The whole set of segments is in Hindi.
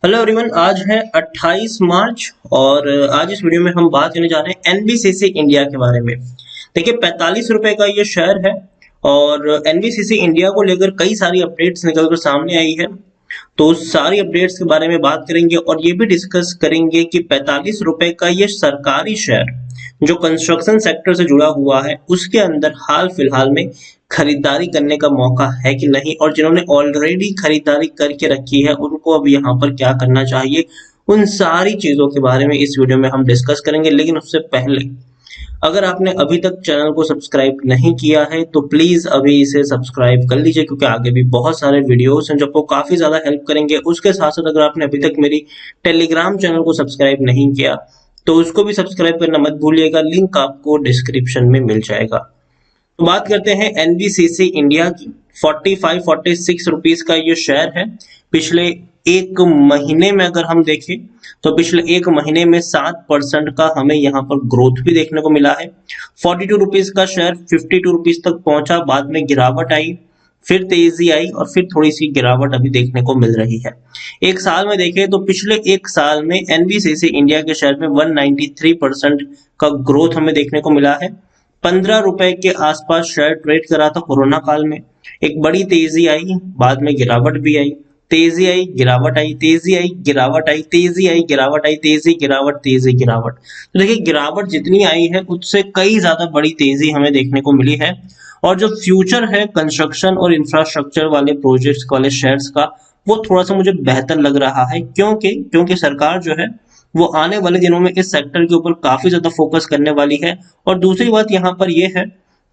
हेलो एवरीवन, आज है 28 मार्च और आज इस वीडियो में हम बात करने जा रहे हैं एनबीसीसी इंडिया के बारे में। देखिए 45 रुपए का ये शेयर है और एनबीसीसी इंडिया को लेकर कई सारी अपडेट्स निकलकर सामने आई है। तो उस सारी अपडेट्स के बारे में बात करेंगे और ये भी डिस्कस करेंगे कि 45 रुपए का ये सरकारी शेयर जो कंस्ट्रक्शन सेक्टर से जुड़ा हुआ है उसके अंदर हाल फिलहाल में खरीदारी करने का मौका है कि नहीं, और जिन्होंने ऑलरेडी खरीदारी करके रखी है उनको अब यहाँ पर क्या करना चाहिए, उन सारी चीजों के बारे में इस वीडियो में हम डिस्कस करेंगे। लेकिन उससे पहले अगर आपने अभी तक चैनल को सब्सक्राइब नहीं किया है तो प्लीज अभी इसे सब्सक्राइब कर लीजिए, क्योंकि आगे भी बहुत सारे वीडियोस हैं जो आपको काफी ज्यादा हेल्प करेंगे। उसके साथ साथ अगर आपने अभी तक मेरी टेलीग्राम चैनल को सब्सक्राइब नहीं किया तो उसको भी सब्सक्राइब करना मत भूलिएगा, लिंक आपको डिस्क्रिप्शन में मिल जाएगा। तो बात करते हैं एनबीसीसी इंडिया की। 45-46 रुपीस का ये शेयर है। पिछले एक महीने में अगर हम देखें तो पिछले एक महीने में 7% का हमें यहाँ पर ग्रोथ भी देखने को मिला है। 42 रुपीस का शेयर 52 रुपीस तक पहुंचा, बाद में गिरावट आई, फिर तेजी आई और फिर थोड़ी सी गिरावट अभी देखने को मिल रही है। एक साल में देखें तो पिछले एक साल में एनबीसीसी इंडिया के शेयर में 193% का ग्रोथ हमें देखने को मिला है। 15 रुपए के आसपास शेयर ट्रेड करा था कोरोना काल में। एक बड़ी तेजी आई, बाद में गिरावट भी आई, तेजी आई गिरावट आई, तेजी आई गिरावट आई, तेजी आई गिरावट आई, तेजी गिरावट तेजी गिरावट। तो देखिए गिरावट जितनी आई है उससे कई ज्यादा बड़ी तेजी हमें देखने को मिली है। और जो फ्यूचर है कंस्ट्रक्शन और इंफ्रास्ट्रक्चर वाले प्रोजेक्ट्स वाले शेयर्स का, वो थोड़ा सा मुझे बेहतर लग रहा है, क्योंकि सरकार जो है वो आने वाले दिनों में इस सेक्टर के ऊपर काफी ज्यादा फोकस करने वाली है। और दूसरी बात यहाँ पर यह है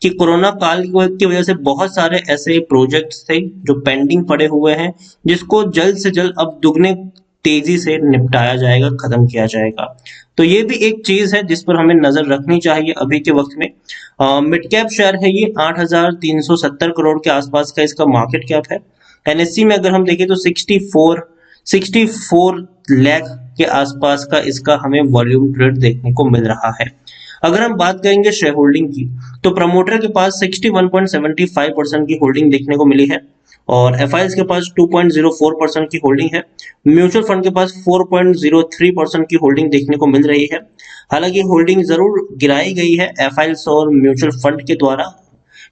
कि कोरोना काल की वजह से बहुत सारे ऐसे प्रोजेक्ट्स थे जो पेंडिंग पड़े हुए हैं, जिसको जल्द से जल्द अब दुगने तेजी से निपटाया जाएगा, खत्म किया जाएगा। तो ये भी एक चीज है जिस पर हमें नजर रखनी चाहिए अभी के वक्त में। मिड कैप शेयर है ये, 8,370 करोड़ के आसपास का इसका मार्केट कैप है। एनएससी में अगर हम देखें तो 64 लाख के आसपास का इसका हमें वॉल्यूम ट्रेड देखने को मिल रहा है। अगर हम बात करेंगे शेयर होल्डिंग की तो प्रमोटर के पास 61.75% की होल्डिंग देखने को मिली है और एफआईएस के पास 2.04% की होल्डिंग है। म्यूचुअल फंड के पास 4.03% की होल्डिंग देखने को मिल रही है। हालांकि होल्डिंग जरूर गिराई गई है एफआईएस और म्यूचुअल फंड के द्वारा,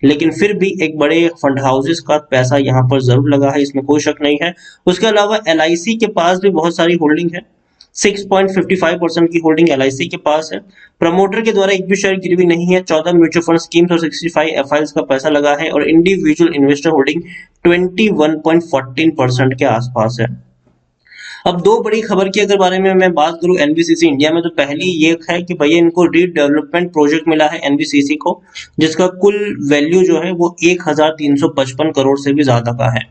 लेकिन फिर भी एक बड़े फंड हाउसेस का पैसा यहाँ पर जरूर लगा है, इसमें कोई शक नहीं है। उसके अलावा एलआईसी के पास भी बहुत सारी होल्डिंग है। 6.55% की होल्डिंग एलआईसी के पास है। प्रमोटर के द्वारा एक भी शेयर गिरवी नहीं है। 14 म्यूचुअल फंड स्कीम्स और 65 एफआईएस का पैसा लगा है और इंडिविजुअल इन्वेस्टर होल्डिंग 21.14% के आसपास है। अब दो बड़ी खबर की अगर बारे में मैं बात करूं एनबीसीसी इंडिया में, तो पहली ये है कि भैया इनको रीडेवलपमेंट प्रोजेक्ट मिला है एनबीसीसी को, जिसका कुल वैल्यू जो है वो 1,355 करोड़ से भी ज्यादा का है।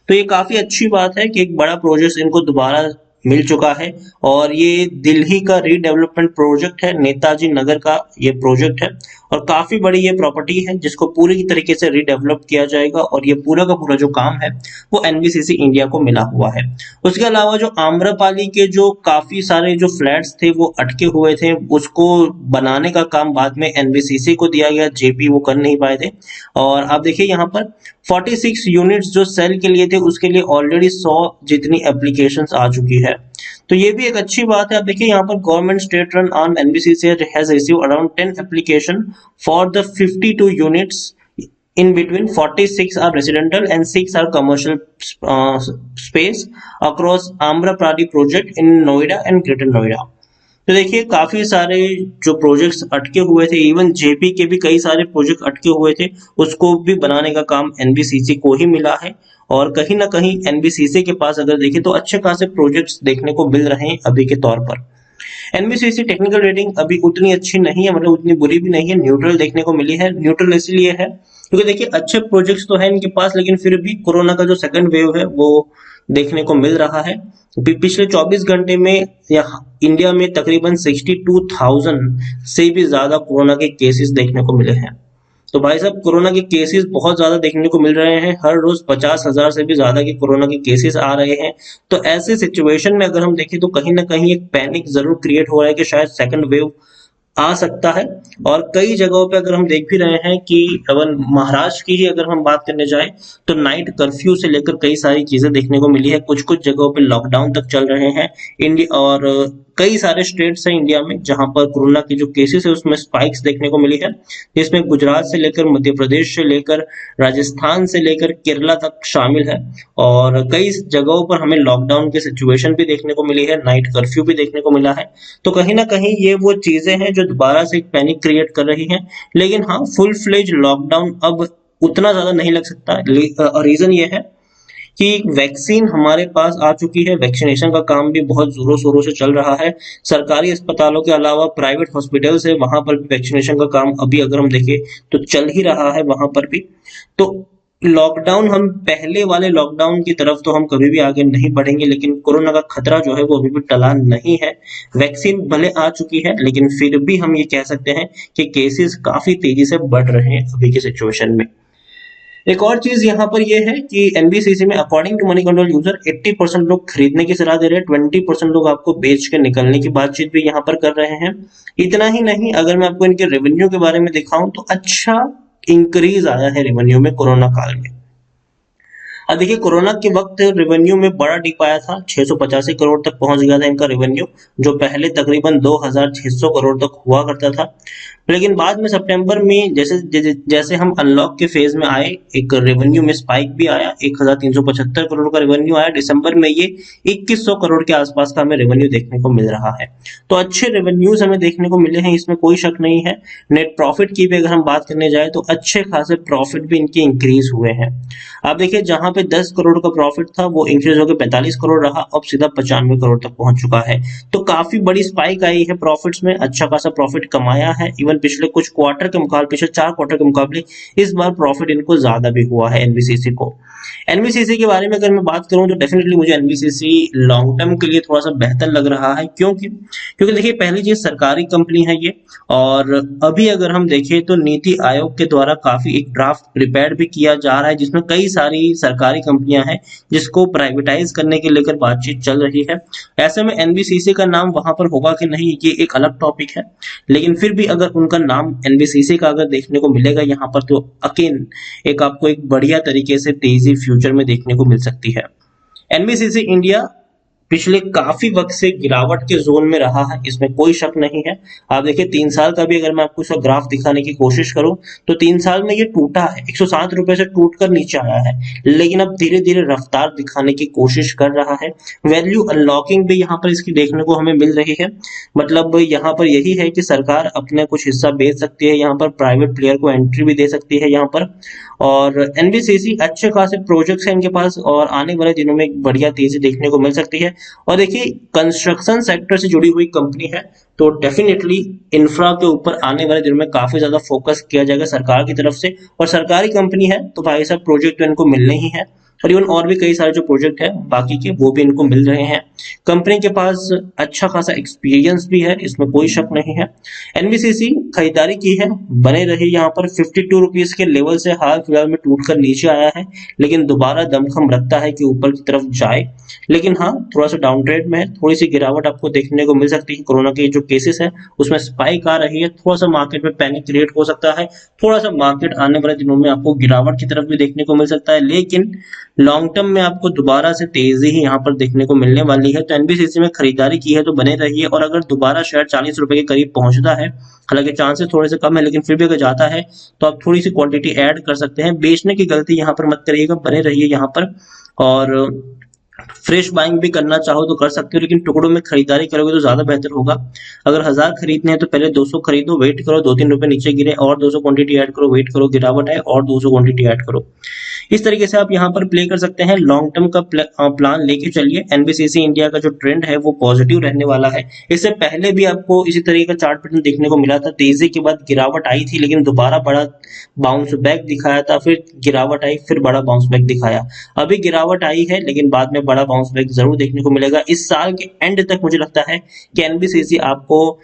तो ये काफी अच्छी बात है कि एक बड़ा प्रोजेक्ट इनको दोबारा मिल चुका है। और ये दिल्ली का रीडेवलपमेंट प्रोजेक्ट है, नेताजी नगर का ये प्रोजेक्ट है और काफी बड़ी ये प्रॉपर्टी है जिसको पूरी तरीके से रीडेवलप किया जाएगा और ये पूरा का पूरा जो काम है वो एनबीसीसी इंडिया को मिला हुआ है। उसके अलावा जो आम्रपाली के जो काफी सारे जो फ्लैट्स थे वो अटके हुए थे, उसको बनाने का काम बाद में एनबीसीसी को दिया गया, जेपी वो कर नहीं पाए थे। और आप देखिए यहाँ पर 46 यूनिट्स जो सेल के लिए थे उसके लिए ऑलरेडी 100 जितनी एप्लीकेशंस आ चुकी है। तो ये भी एक अच्छी बात है। आप देखिए यहाँ पर government state run arm NBCC has received around 10 application for the 52 units, in between 46 are residential and 6 are commercial space across Amrapali project in Noida and Greater Noida। तो देखिए काफी सारे जो प्रोजेक्ट्स अटके हुए थे, इवन जेपी के भी कई सारे प्रोजेक्ट अटके हुए थे, उसको भी बनाने का काम एनबीसीसी को ही मिला है। और कहीं ना कहीं एनबीसीसी के पास अगर देखें तो अच्छे खासे प्रोजेक्ट्स देखने को मिल रहे हैं अभी के तौर पर। एनबीसीसी टेक्निकल रेटिंग अभी उतनी अच्छी नहीं है, मतलब उतनी बुरी भी नहीं है, न्यूट्रल देखने को मिली है। न्यूट्रल इसलिए है क्योंकि देखिए अच्छे प्रोजेक्ट्स तो है इनके पास, लेकिन फिर भी कोरोना का जो सेकंड वेव है वो देखने को मिल रहा है। पिछले 24 घंटे में इंडिया में तकरीबन 62,000 से भी ज्यादा कोरोना के केसेस देखने को मिले हैं। तो भाई साहब कोरोना के केसेस बहुत ज्यादा देखने को मिल रहे हैं, हर रोज 50,000 से भी ज्यादा के कोरोना के केसेस आ रहे हैं। तो ऐसे सिचुएशन में अगर हम देखें तो कहीं ना कहीं एक पैनिक जरूर क्रिएट हो रहा है कि शायद सेकंड वेव आ सकता है। और कई जगहों पे अगर हम देख भी रहे हैं कि अगर महाराष्ट्र की ही अगर हम बात करने जाए तो नाइट कर्फ्यू से लेकर कई सारी चीजें देखने को मिली है, कुछ कुछ जगहों पे लॉकडाउन तक चल रहे हैं इंडिया। और कई सारे स्टेट्स हैं इंडिया में जहां पर कोरोना के जो केसेस है उसमें स्पाइक्स देखने को मिली है, जिसमें गुजरात से लेकर मध्य प्रदेश से लेकर राजस्थान से लेकर केरला तक शामिल है। और कई जगहों पर हमें लॉकडाउन की सिचुएशन भी देखने को मिली है, नाइट कर्फ्यू भी देखने को मिला है। तो कहीं ना कहीं ये वो चीजें हैं जो दोबारा से एक पैनिक क्रिएट कर रही हैं। लेकिन हाँ, फुल फ्लेज लॉकडाउन अब उतना ज्यादा नहीं लग सकता। रीजन ये है कि वैक्सीन हमारे पास आ चुकी है, वैक्सीनेशन का काम भी बहुत जोरों शोरों से चल रहा है। सरकारी अस्पतालों के अलावा प्राइवेट हॉस्पिटल्स है, वहां पर भी वैक्सीनेशन का काम अभी अगर हम देखें तो चल ही रहा है वहां पर भी। तो लॉकडाउन, हम पहले वाले लॉकडाउन की तरफ तो हम कभी भी आगे नहीं बढ़ेंगे, लेकिन कोरोना का खतरा जो है वो अभी भी टला नहीं है। वैक्सीन भले आ चुकी है लेकिन फिर भी हम ये कह सकते हैं कि केसेस काफी तेजी से बढ़ रहे हैं अभी की सिचुएशन में। एक और चीज यहाँ पर यह है कि एनबीसीसी में according to money control user 80% लोग खरीदने की सलाह दे रहे हैं, 20% लोग आपको बेच के निकलने की बातचीत भी यहाँ पर कर रहे हैं। इतना ही नहीं, अगर मैं आपको इनके रेवेन्यू के बारे में दिखाऊं तो अच्छा इंक्रीज आया है रेवेन्यू में कोरोना काल में। अब देखिए, कोरोना के वक्त रेवेन्यू में बड़ा डिप आया था, 685 करोड़ तक पहुंच गया था इनका रेवेन्यू, जो पहले तकरीबन 2600 करोड़ तक हुआ करता था। लेकिन बाद में सितंबर में जैसे जैसे हम अनलॉक के फेज में आए, एक रेवेन्यू में स्पाइक भी आया, 1375 करोड़ का रेवेन्यू आया। दिसंबर में ये 2100 करोड़ के आसपास का हमें रेवेन्यू देखने को मिल रहा है। तो अच्छे रेवेन्यूज हमें देखने को मिले हैं, इसमें कोई शक नहीं है। नेट प्रॉफिट की भी अगर हम बात करने जाए तो अच्छे खासे प्रॉफिट भी इनके इंक्रीज हुए हैं। आप देखिए, जहां पे 10 करोड़ का प्रॉफिट था वो इंक्रीज होकर 45 करोड़ रहा, अब सीधा 95 करोड़ तक पहुंच चुका है। तो काफी बड़ी स्पाइक आई है प्रॉफिट्स में, अच्छा खासा प्रॉफिट कमाया है। इवन पिछले कुछ क्वार्टर के मुकाबले, पिछले 4 क्वार्टर के मुकाबले इस बार प्रॉफिट इनको ज्यादा भी हुआ है एनबीसीसी को। एनबीसीसी के बारे में अगर मैं बात करूं तो डेफिनेटली मुझे एनबीसीसी लॉन्ग टर्म के लिए थोड़ा सा बेहतर लग रहा है। क्योंकि देखिए, पहली चीज सरकारी कंपनी है ये, और अभी अगर हम देखें तो नीति आयोग के द्वारा काफी एक ड्राफ्ट प्रिपेयर भी किया जा रहा है, जिसमें कई सारी सरकारी कंपनियां हैं जिसको प्राइवेटाइज करने के लेकर बातचीत चल रही है। ऐसे में एनबीसीसी का नाम वहां पर होगा कि नहीं, ये एक अलग टॉपिक है। लेकिन फिर भी अगर उनका नाम एनबीसीसी का अगर देखने को मिलेगा यहाँ पर, तो अगेन एक आपको एक बढ़िया तरीके से तेजी फ्यूचर में देखने को मिल सकती है। एनबीसीसी इंडिया पिछले काफी वक्त से गिरावट के जोन में रहा है, इसमें कोई शक नहीं है। आप देखिए, 3 साल का भी अगर मैं आपको इसका ग्राफ दिखाने की कोशिश करूं तो 3 साल में ये टूटा है, 107 रुपए से टूटकर नीचे आया है, लेकिन अब धीरे धीरे रफ्तार दिखाने की कोशिश कर रहा है। वैल्यू अनलॉकिंग भी यहाँ पर इसकी देखने को हमें मिल रही है। मतलब यहाँ पर यही है कि सरकार अपने कुछ हिस्सा बेच सकती है, यहाँ पर प्राइवेट प्लेयर को एंट्री भी दे सकती है यहाँ पर। और एनबीसीसी अच्छे खासे प्रोजेक्ट्स हैं इनके पास, और आने वाले दिनों में एक बढ़िया तेजी देखने को मिल सकती है। और देखिए, कंस्ट्रक्शन सेक्टर से जुड़ी हुई कंपनी है, तो डेफिनेटली इंफ्रा के ऊपर आने वाले दिनों में काफी ज्यादा फोकस किया जाएगा सरकार की तरफ से। और सरकारी कंपनी है तो भाई साहब प्रोजेक्ट तो इनको मिलने ही है, और इवन और भी कई सारे जो प्रोजेक्ट है बाकी के वो भी इनको मिल रहे हैं। कंपनी के पास अच्छा खासा एक्सपीरियंस भी है, इसमें कोई शक नहीं है। एनबीसीसी खरीदारी की है, बने रही यहाँ पर 52 रुपीज के लेवल से हाल फिलहाल में टूटकर नीचे आया है, लेकिन दोबारा दमखम रखता है कि ऊपर की तरफ जाए। लेकिन हाँ, थोड़ा सा डाउन ट्रेड में है, थोड़ी सी गिरावट आपको देखने को मिल सकती है। कोरोना के जो केसेस है उसमें स्पाइक आ रही है, थोड़ा सा मार्केट में पैनिक क्रिएट हो सकता है, थोड़ा सा मार्केट आने वाले दिनों में आपको गिरावट की तरफ भी देखने को मिल सकता है। लेकिन लॉन्ग टर्म में आपको दोबारा से तेजी ही यहाँ पर देखने को मिलने वाली है। तो एनबीसीसी में खरीदारी की है तो बने रहिए, और अगर दोबारा शेयर 40 रुपए के करीब पहुंचता है, हालांकि चांसेस थोड़े से कम है, लेकिन फिर भी अगर जाता है तो आप थोड़ी सी क्वांटिटी ऐड कर सकते हैं। बेचने की गलती यहाँ पर मत करिएगा, बने रहिए यहाँ पर। और फ्रेश बाइंग भी करना चाहो तो कर सकते हो, लेकिन टुकड़ों में खरीदारी करोगे तो ज्यादा बेहतर होगा। अगर 1000 खरीदने हैं तो पहले 200 खरीदो, वेट करो 2-3 रुपए नीचे गिरे और 200 क्वांटिटी ऐड करो, वेट करो गिरावट है और 200 क्वांटिटी ऐड करो। इस तरीके से आप यहाँ पर प्ले कर सकते हैं, लॉन्ग टर्म का प्लान लेके चलिए। एनबीसीसी इंडिया का जो ट्रेंड है वो पॉजिटिव रहने वाला है। इससे पहले भी आपको इसी तरीके का चार्ट पैटर्न देखने को मिला था, तेजी के बाद गिरावट आई थी, लेकिन दोबारा बड़ा बाउंस बैक दिखाया था, फिर गिरावट आई, फिर बड़ा बाउंस बैक दिखाया। अभी गिरावट आई है लेकिन बाद में बड़ा बाउंस बैक जरूर देखने को मिलेगा। इस साल के एंड तक मुझे लगता है कि एनबीसीसी आपको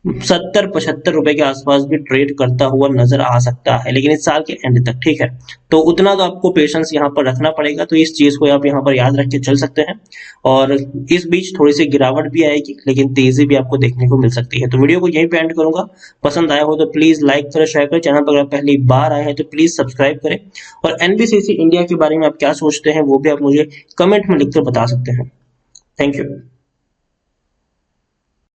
₹70-75 के आसपास भी ट्रेड करता हुआ नजर आ सकता है, लेकिन इस साल के एंड तक। ठीक है, तो उतना तो आपको पेशेंस यहाँ पर रखना पड़ेगा, तो इस चीज को आप यहाँ पर याद रख के चल सकते हैं। और इस बीच थोड़ी सी गिरावट भी आएगी, लेकिन तेजी भी आपको देखने को मिल सकती है। तो वीडियो को यहीं पे एंड करूंगा। पसंद आया हो तो प्लीज लाइक करें, शेयर करें। चैनल पर अगर पहली बार आए हैं तो प्लीज सब्सक्राइब करें। और एनबीसीसी इंडिया के बारे में आप क्या सोचते हैं वो भी आप मुझे कमेंट में लिखकर बता सकते हैं। Thank you.